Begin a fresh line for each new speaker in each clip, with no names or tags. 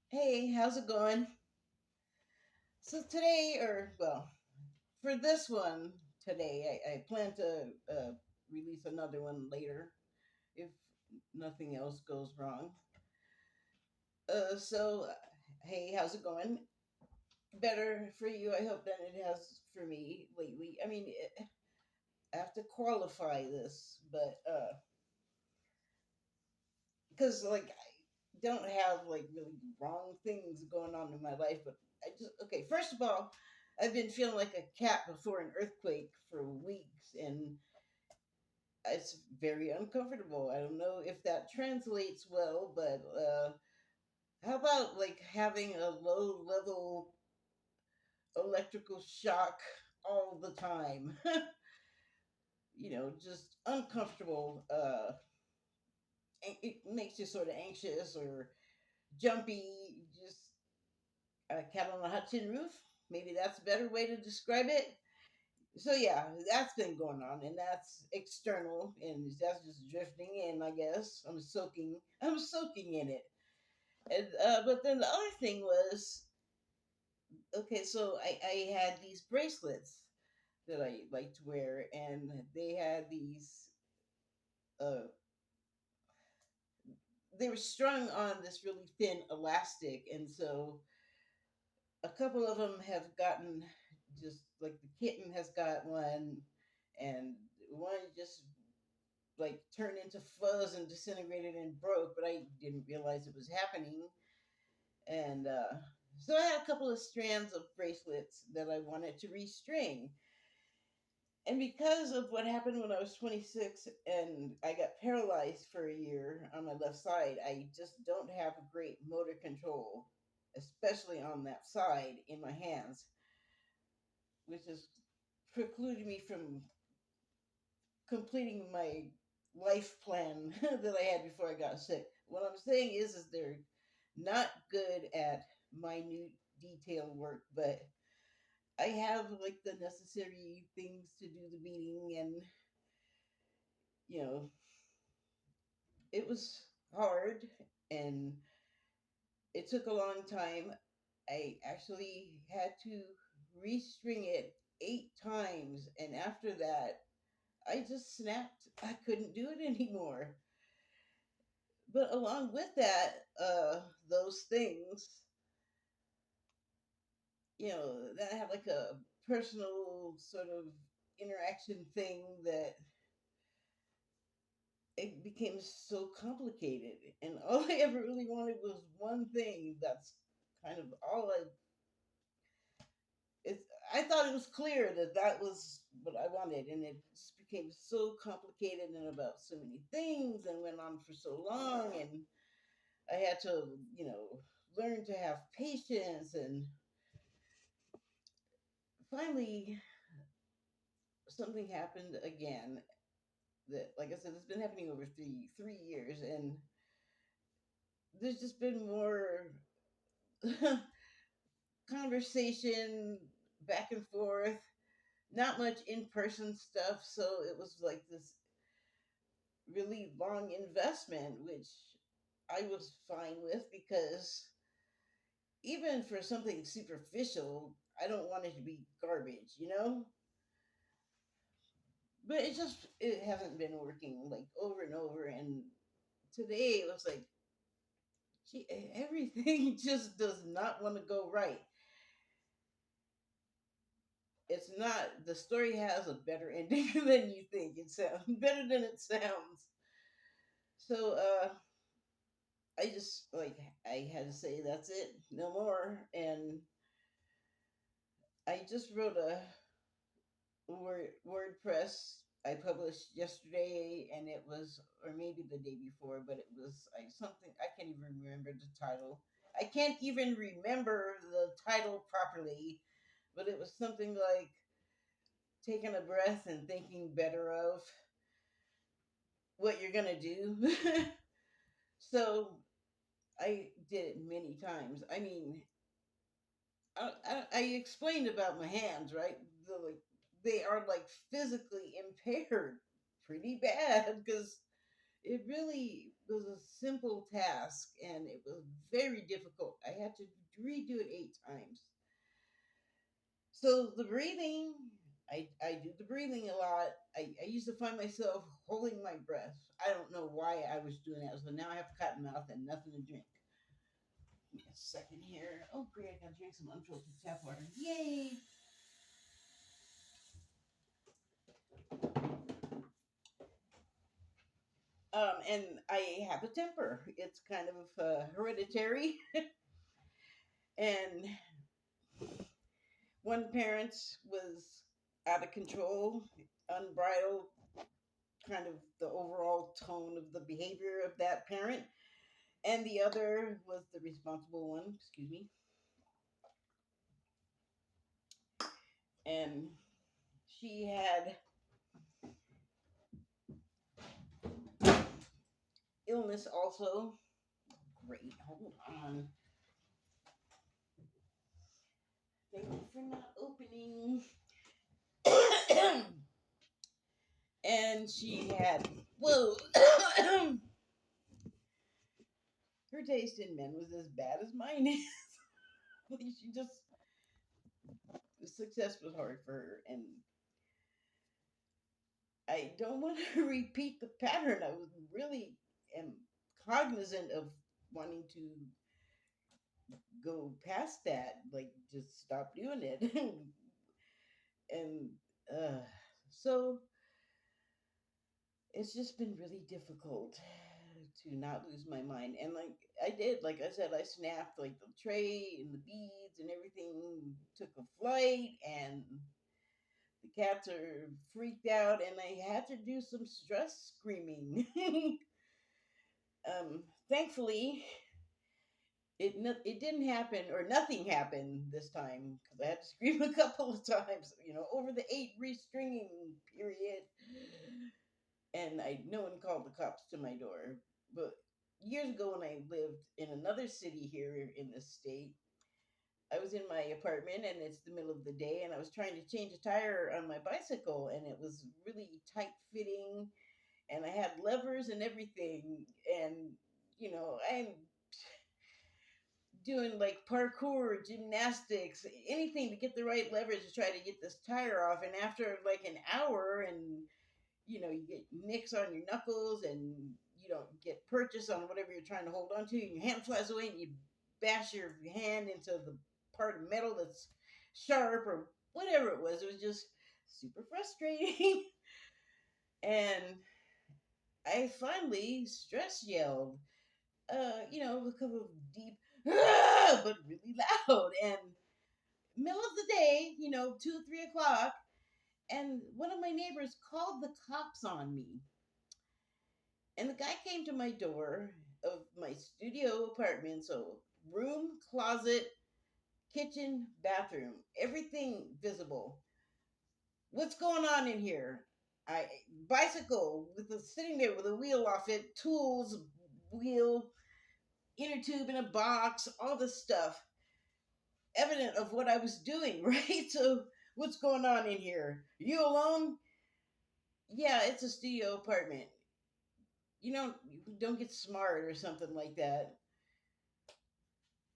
Hey, how's it going? So today, or well, for this one today, I plan to release another one later if nothing else goes wrong. So, hey, how's it going? Better for you, I hope, than it has for me lately. I mean, I have to qualify this, but because I don't have like really wrong things going on in my life, but I just okay. First of all, I've been feeling like a cat before an earthquake for weeks, and it's very uncomfortable. I don't know if that translates well, but how about like having a low level electrical shock all the time? Just uncomfortable. It makes you sort of anxious or jumpy. Just a cat on a hot tin roof. Maybe that's a better way to describe it. So yeah, that's been going on, and that's external, and that's just drifting in. I guess I'm soaking in it. And but then the other thing was, okay, so I had these bracelets that I like to wear, and they had these. Uh, they were strung on this really thin elastic, and so a couple of them have gotten just like the kitten has got one, and one just like turned into fuzz and disintegrated and broke, but I didn't realize it was happening. And so I had a couple of strands of bracelets that I wanted to restring. And because of what happened when I was 26 and I got paralyzed for a year on my left side, I just don't have great motor control, especially on that side in my hands, which has precluded me from completing my life plan that I had before I got sick. What I'm saying is they're not good at minute detail work, but I have like the necessary things to do the beating, and you know, it was hard and it took a long time. I actually had to restring it 8 times, and after that, I just snapped. I couldn't do it anymore. But along with that, those things, that have like a personal sort of interaction thing that it became so complicated. And all I ever really wanted was one thing. That's kind of all I. It's, I thought it was clear that that was what I wanted, and it just became so complicated and about so many things, and went on for so long, and I had to, learn to have patience. And finally, something happened again that, like I said, it's been happening over three years, and there's just been more conversation back and forth, not much in person stuff. So it was like this really long investment, which I was fine with because even for something superficial, I don't want it to be garbage. But it hasn't been working like over and over. And today it was like, gee, everything just does not want to go right. It's not, the story has a better ending than you think. It sounds better than it sounds. So I just like, I had to say that's it, no more. And I just wrote a WordPress I published yesterday, and it was, or maybe the day before, but it was something I can't even remember the title. I can't even remember the title properly, but it was something like taking a breath and thinking better of what you're gonna do. So I did it many times. I mean, I explained about my hands, right? Like, they are like physically impaired pretty bad because it really was a simple task, and it was very difficult. I had to redo it 8 times. So the breathing, I do the breathing a lot. I used to find myself holding my breath. I don't know why I was doing that. So now I have cotton mouth and nothing to drink. Give me a second here. Oh, great. I got to drink some unfiltered tap water. Yay. And I have a temper. It's kind of hereditary. And one parent was out of control, unbridled, kind of the overall tone of the behavior of that parent. And the other was the responsible one, excuse me. And she had illness also. Great, hold on. Thank you for not opening. And she had, whoa, her taste in men was as bad as mine is. Like she just, success was hard for her. And I don't want to repeat the pattern. I was really am cognizant of wanting to go past that, like just stop doing it. And so it's just been really difficult to not lose my mind. And like I did, like I said, I snapped like the tray and the beads and everything took a flight, and the cats are freaked out, and I had to do some stress screaming. Thankfully, it didn't happen, or nothing happened this time, because I had to scream a couple of times, over the 8 restringing period, and no one called the cops to my door. But years ago, when I lived in another city here in this state, I was in my apartment and it's the middle of the day, and I was trying to change a tire on my bicycle, and it was really tight fitting, and I had levers and everything, and I'm doing like parkour, gymnastics, anything to get the right leverage to try to get this tire off. And after like an hour, and you get nicks on your knuckles, and you don't get purchase on whatever you're trying to hold on to, and your hand flies away, and you bash your hand into the part of metal that's sharp or whatever it was. It was just super frustrating. And I finally stress yelled, a couple of deep, "Ah!" but really loud. And middle of the day, 2, 3 o'clock, and one of my neighbors called the cops on me. And the guy came to my door of my studio apartment, so room, closet, kitchen, bathroom, everything visible. What's going on in here? I bicycle with sitting there with a wheel off it, tools, wheel, inner tube in a box, all this stuff, evident of what I was doing, right? So what's going on in here? You alone? Yeah, it's a studio apartment. You don't get smart or something like that.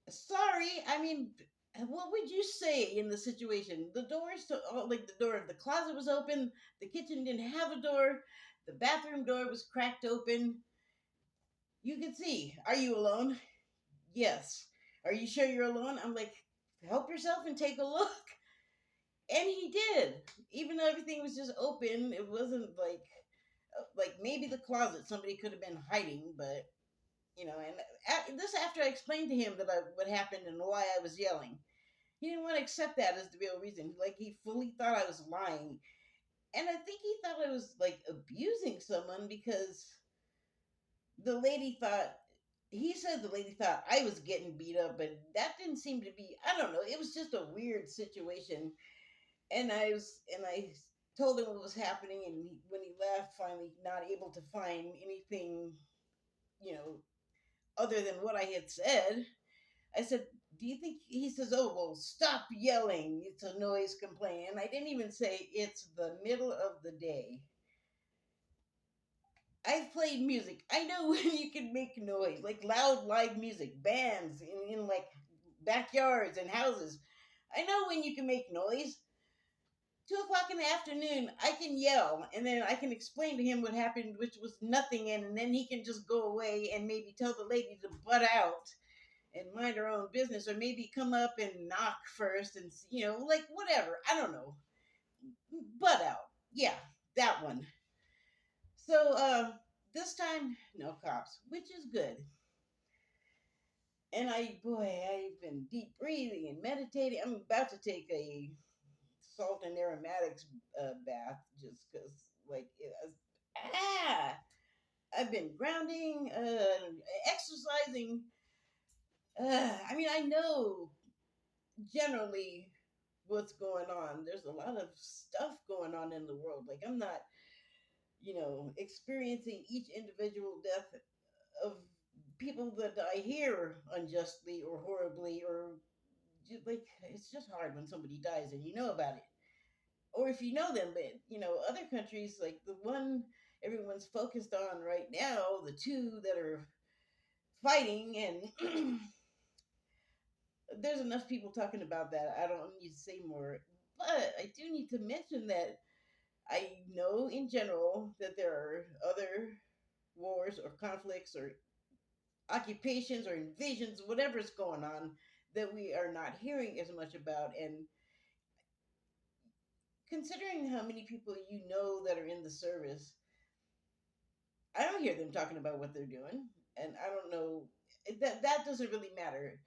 Sorry, I mean, what would you say in the situation? The doors to like the door of the closet was open, the kitchen didn't have a door, the bathroom door was cracked open. You can see. Are you alone? Yes. Are you sure you're alone? I'm like, help yourself and take a look. And he did. Even though everything was just open, it wasn't like maybe the closet somebody could have been hiding, but and this after I explained to him what happened and why I was yelling. He didn't want to accept that as the real reason. Like he fully thought I was lying. And I think he thought I was like abusing someone, because the lady thought he said the lady thought I was getting beat up, but that didn't seem to be, I don't know, it was just a weird situation. And I told him what was happening, and when he left, finally not able to find anything, you know, other than what I had said, I said, "Do you think?" He says, "Oh, well, stop yelling. It's a noise complaint." And I didn't even say it's the middle of the day. I've played music. I know when you can make noise, like loud live music, bands in like backyards and houses. I know when you can make noise. 2 o'clock in the afternoon, I can yell, and then I can explain to him what happened, which was nothing, and then he can just go away and maybe tell the lady to butt out and mind her own business, or maybe come up and knock first, and like whatever. I don't know, butt out. Yeah, that one. So this time, no cops, which is good. And I've been deep breathing and meditating. I'm about to take a salt and aromatics bath just because, like, ah, I've been grounding, exercising. I mean, I know generally what's going on. There's a lot of stuff going on in the world. Like, I'm not, experiencing each individual death of people that I hear unjustly or horribly, or like, it's just hard when somebody dies and you know about it, or if you know them. But other countries, like the one everyone's focused on right now, the two that are fighting, and there's enough people talking about that. I don't need to say more, but I do need to mention that I know in general that there are other wars or conflicts or occupations or invasions, whatever's going on, that we are not hearing as much about. And considering how many people that are in the service, I don't hear them talking about what they're doing, and I don't know, that doesn't really matter,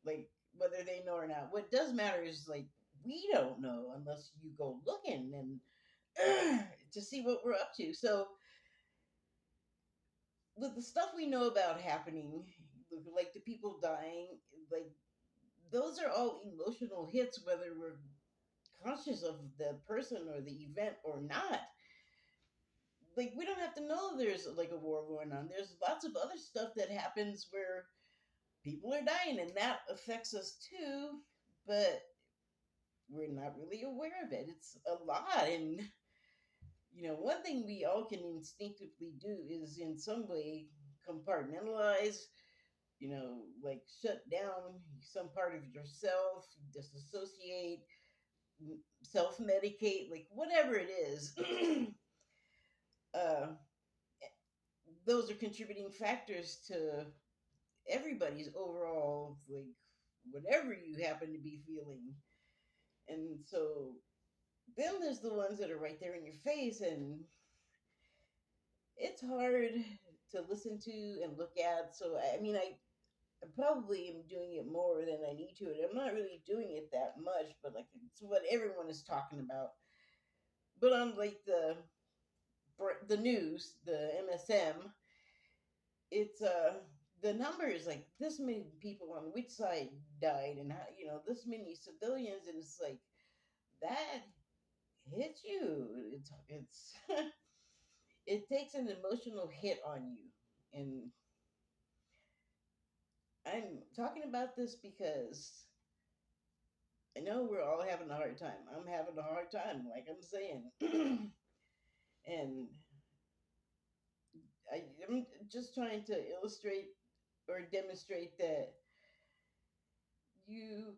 like whether they know or not. What does matter is, like, we don't know unless you go looking and to see what we're up to. So with the stuff we know about happening, like the people dying, like those are all emotional hits, whether we're conscious of the person or the event or not. Like, we don't have to know there's like a war going on. There's lots of other stuff that happens where people are dying, and that affects us too, but we're not really aware of it. It's a lot. And one thing we all can instinctively do is in some way compartmentalize, like shut down some part of yourself, disassociate, self medicate, like whatever it is. uh, those are contributing factors to everybody's overall, like, whatever you happen to be feeling. And so then there's the ones that are right there in your face, and it's hard to listen to and look at. So I mean, I probably am doing it more than I need to, and I'm not really doing it that much, but like it's what everyone is talking about. But on like the news, the MSM, it's the numbers, like this many people on which side died, and how, this many civilians, and it's like that hits you. It's it takes an emotional hit on you. And I'm talking about this because I know we're all having a hard time. I'm having a hard time, like I'm saying. And I'm just trying to illustrate or demonstrate that you,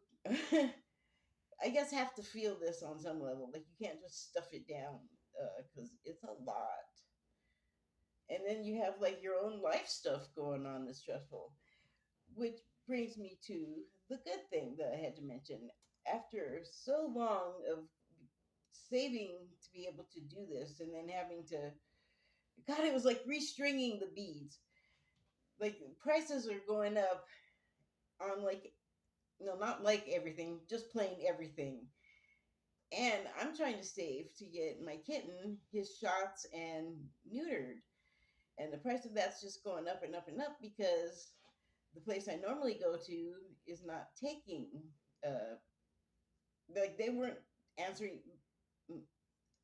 I guess, have to feel this on some level. Like, you can't just stuff it down because it's a lot. And then you have like your own life stuff going on that's stressful, which brings me to the good thing that I had to mention. After so long of saving to be able to do this, and then having to, God, it was like restringing the beads. Like, prices are going up on, like, no, not like everything, just plain everything. And I'm trying to save to get my kitten his shots and neutered. And the price of that's just going up and up and up because the place I normally go to is not taking, uh, like, they weren't answering.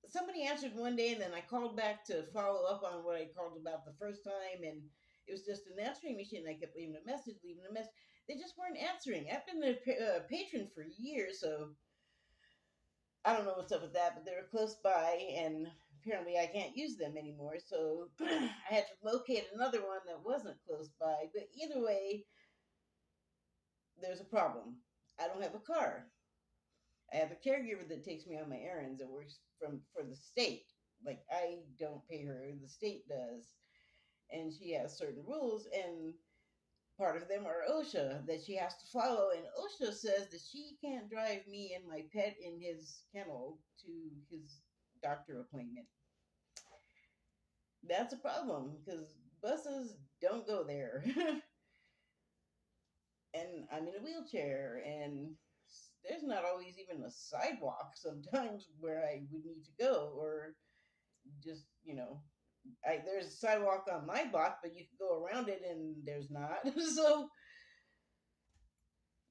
Somebody answered one day, and then I called back to follow up on what I called about the first time, and it was just an answering machine. I kept leaving a message. They just weren't answering. I've been a patron for years, so I don't know what's up with that, but they were close by, and apparently I can't use them anymore. So I had to locate another one that wasn't close by. But either way, there's a problem. I don't have a car. I have a caregiver that takes me on my errands that works from for the state. Like I don't pay her, the state does. And she has certain rules, and part of them are OSHA that she has to follow. And OSHA says that she can't drive me and my pet in his kennel to his doctor appointment. That's a problem because buses don't go there. And I'm in a wheelchair, and there's not always even a sidewalk sometimes where I would need to go, or just, there's a sidewalk on my block, but you can go around it and there's not. So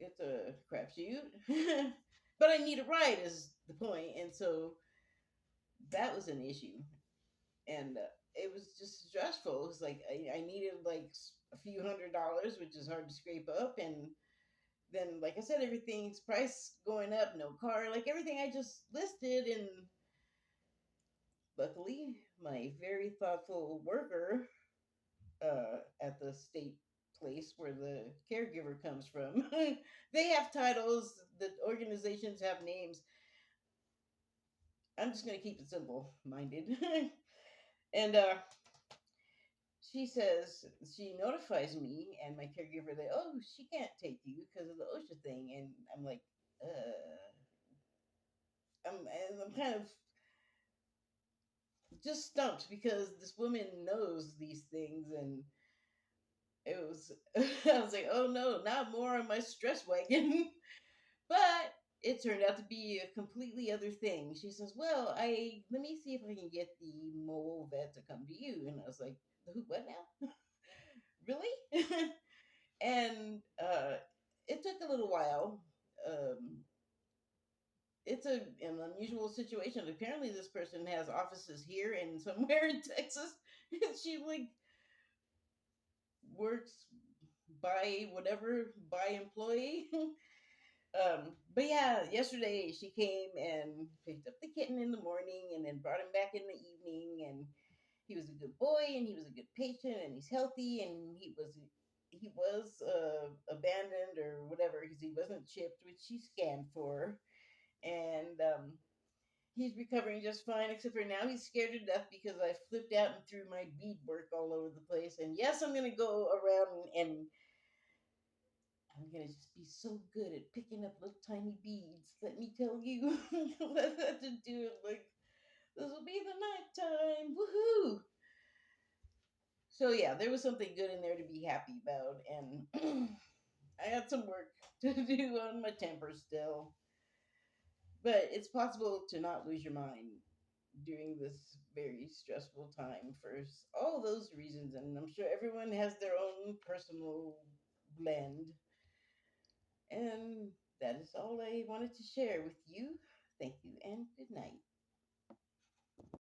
it's a crapshoot. But I need a ride, is the point. And so that was an issue. And it was just stressful. It was like I needed like a few $100s, which is hard to scrape up. And then, like I said, everything's price going up, no car, like everything I just listed. And luckily, my very thoughtful worker at the state place where the caregiver comes from, they have titles, the organizations have names. I'm just going to keep it simple minded. And she says, she notifies me and my caregiver that, oh, she can't take you because of the OSHA thing. And I'm like, I'm kind of just stumped because this woman knows these things. And it was, I was like, oh no, not more on my stress wagon. But it turned out to be a completely other thing. She says, well, let me see if I can get the mobile vet to come to you. And I was like, the who, what now? Really? And it took a little while. Um, it's an unusual situation. Apparently, this person has offices here and somewhere in Texas. And she like works by whatever by employee. But yeah, yesterday she came and picked up the kitten in the morning and then brought him back in the evening. And he was a good boy and he was a good patient and he's healthy, and he was abandoned or whatever because he wasn't chipped, which she scanned for. And he's recovering just fine, except for now he's scared to death because I flipped out and threw my beadwork all over the place. And yes, I'm gonna go around and I'm gonna just be so good at picking up little tiny beads. Let me tell you, let that to do it. Like this will be the nighttime. Woohoo! So yeah, there was something good in there to be happy about, and I had some work to do on my temper still. But it's possible to not lose your mind during this very stressful time for all those reasons, and I'm sure everyone has their own personal blend. And that is all I wanted to share with you. Thank you and good night.